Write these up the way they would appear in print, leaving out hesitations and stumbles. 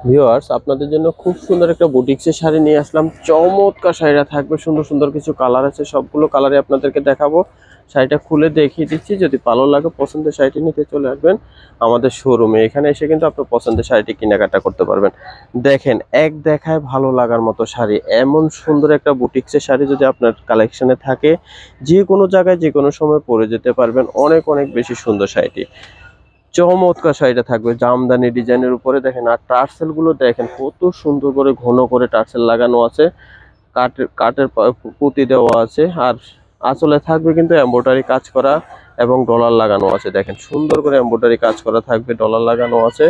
Viewers, আপনাদের জন্য খুব সুন্দর একটা বুটিক্সের শাড়ি নিয়ে আসলাম। চমৎকার শাড়িটা থাকবে, সুন্দর সুন্দর কিছু কালার আছে, সবগুলো কালারই আপনাদেরকে দেখাবো। শাড়িটা খুলে দেখিয়ে দিচ্ছি, যদি ভালো লাগে পছন্দের শাড়িটি নিতে চলে আসবেন আমাদের শোরুমে। এখানে এসে কিন্তু আপনার পছন্দের শাড়িটি কেনাকাটা করতে পারবেন। দেখেন, এক দেখায় ভালো লাগার মতো শাড়ি, এমন সুন্দর একটা বুটিক্সের শাড়ি যদি আপনার কালেকশনে থাকে, যে কোনো জায়গায় যে কোনো সময় পরে যেতে পারবেন। অনেক অনেক বেশি সুন্দর শাড়িটি, চমৎকার শাড়িটা থাকবে জামদানি ডিজাইনের উপরে। দেখেন, আর টার্সেল গুলো দেখেন কত সুন্দর করে ঘন করে টার্সেল লাগানো আছে, কাঠের কাঠের পুঁতি দেওয়া আছে। আর আঁচলে থাকবে কিন্তু এমব্রয়ডারি কাজ করা এবং ডলার লাগানো আছে। দেখেন, সুন্দর করে এমব্রয়ডারি কাজ করা থাকবে, ডলার লাগানো আছে।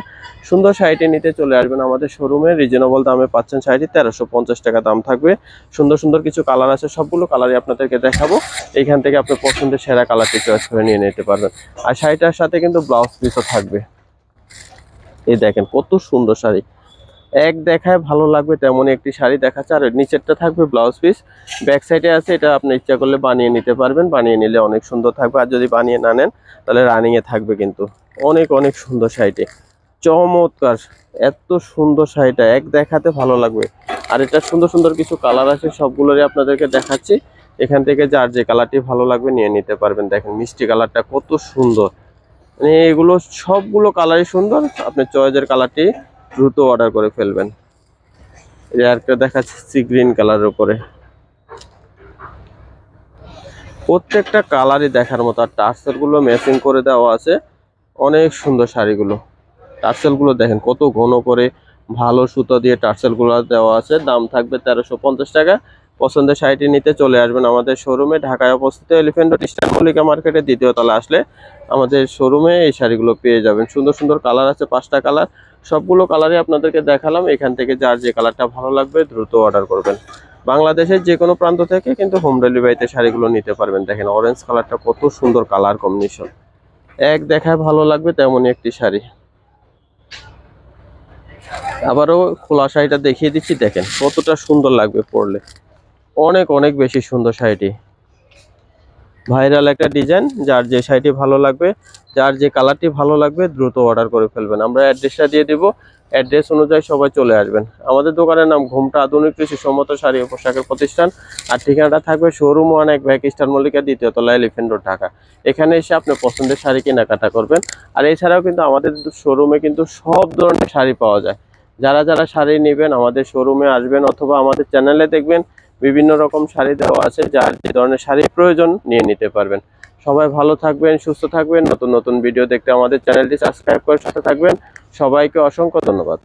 সুন্দর শাড়িটি নিতে চলে আসবেন আমাদের শোরুমে। রিজনেবল দামে পাচ্ছেন শাড়িটি, 1350 টাকা দাম থাকবে। সুন্দর সুন্দর কিছু কালার আছে, সবগুলো কালারই আপনাদেরকে দেখাবো। এইখান থেকে আপনার পছন্দের সেরা কালারটি চয়েস করে নিয়ে নিতে পারবেন। আর শাড়িটার সাথে কিন্তু ব্লাউজ পিসও থাকবে। এই দেখেন কত সুন্দর শাড়ি, এক দেখায় ভালো লাগবে তেমনই একটি শাড়ি দেখাচ্ছে। আর নিচেরটা থাকবে ব্লাউজ পিস, ব্যাক সাইডে আছে, এটা আপনি ইচ্ছা করলে বানিয়ে নিতে পারবেন। বানিয়ে নিলে অনেক সুন্দর থাকবে, আর যদি বানিয়ে না নেন তাহলে রানিং এ থাকবে। কিন্তু অনেক অনেক সুন্দর শাড়িটি, চমৎকার। এত সুন্দর শাড়িটা এক দেখাতে ভালো লাগবে। আর এটা সুন্দর সুন্দর কিছু কালার আছে, সবগুলোরই আপনাদেরকে দেখাচ্ছি। এখান থেকে যার যে কালারটি ভালো লাগবে নিয়ে নিতে পারবেন। দেখেন মিষ্টি কালারটা কত সুন্দর, মানে এগুলো সবগুলো কালারই সুন্দর। আপনি চয়েসের কালারটি দ্রুত অর্ডার করে ফেলবেন। এই আরেকটা দেখাচ্ছি সি গ্রিন কালারের উপরে, প্রত্যেকটা কালারই দেখার মতো। আর টার্সেল গুলো ম্যাচিং করে দেওয়া আছে, অনেক সুন্দর শাড়িগুলো। টার্সেল গুলো দেখেন কত ঘন করে ভালো সুতো দিয়ে টার্সেল গুলো দেওয়া আছে। দাম থাকবে 1350 টাকা। পছন্দের শাড়িটি নিতে চলে আসবেন আমাদের শোরুমে, ঢাকায় অবস্থিত এলিফ্যান্ট রোড ইস্টার্ন মল্লিকা মার্কেটের দ্বিতীয় তলা আসলে আমাদের শোরুমে এই শাড়িগুলো পেয়ে যাবেন। সুন্দর সুন্দর কালার আছে, 5টা কালার, সবগুলো কালারই আপনাদেরকে দেখালাম। এখান থেকে যার যে কালারটা ভালো লাগবে দ্রুত অর্ডার করবেন। বাংলাদেশের যে কোনো প্রান্ত থেকে কিন্তু হোম ডেলিভারিতে শাড়িগুলো নিতে পারবেন। দেখেন অরেঞ্জ কালারটা কত সুন্দর কালার কম্বিনেশন, এক দেখায় ভালো লাগবে তেমনই একটি শাড়ি। আবারও খোলা শাড়িটা দেখিয়ে দিচ্ছি, দেখেন কতটা সুন্দর লাগবে পরলে, অনেক অনেক বেশি সুন্দর শাড়িটি। ভাইরাল একটা ডিজাইন, যার যে শাড়িটি ভালো লাগবে, যার যে কালারটি ভালো লাগবে দ্রুত অর্ডার করে ফেলবেন। আমরা অ্যাড্রেসটা দিয়ে দিব, অ্যাড্রেস অনুযায়ী সবাই চলে আসবেন। আমাদের দোকানের নাম ঘোমটা আধুনিক কৃষি সম্মত শাড়ি ও পোশাকের প্রতিষ্ঠান। আর ঠিকানাটা থাকবে শোরুম 1 ব্যাক ইস্টার্ন মল্লিকা দ্বিতীয় তলা এলিফ্যান্ট রোড ঢাকা। এখানে এসে আপনি পছন্দের শাড়ি কেনাকাটা করবেন। আর এছাড়াও কিন্তু আমাদের শোরুমে কিন্তু সব ধরনের শাড়ি পাওয়া যায়। যারা যারা শাড়ি নেবেন আমাদের শোরুমে আসবেন, অথবা আমাদের চ্যানেলে দেখবেন বিভিন্ন রকম শাড়ি দেওয়া আছে, যার যে ধরনের শাড়ি প্রয়োজন নিয়ে নিতে পারবেন। সবাই ভালো থাকবেন, সুস্থ থাকবেন। নতুন নতুন ভিডিও দেখতে আমাদের চ্যানেলটি সাবস্ক্রাইব করে সাথে থাকবেন। সবাইকে অসংখ্য ধন্যবাদ।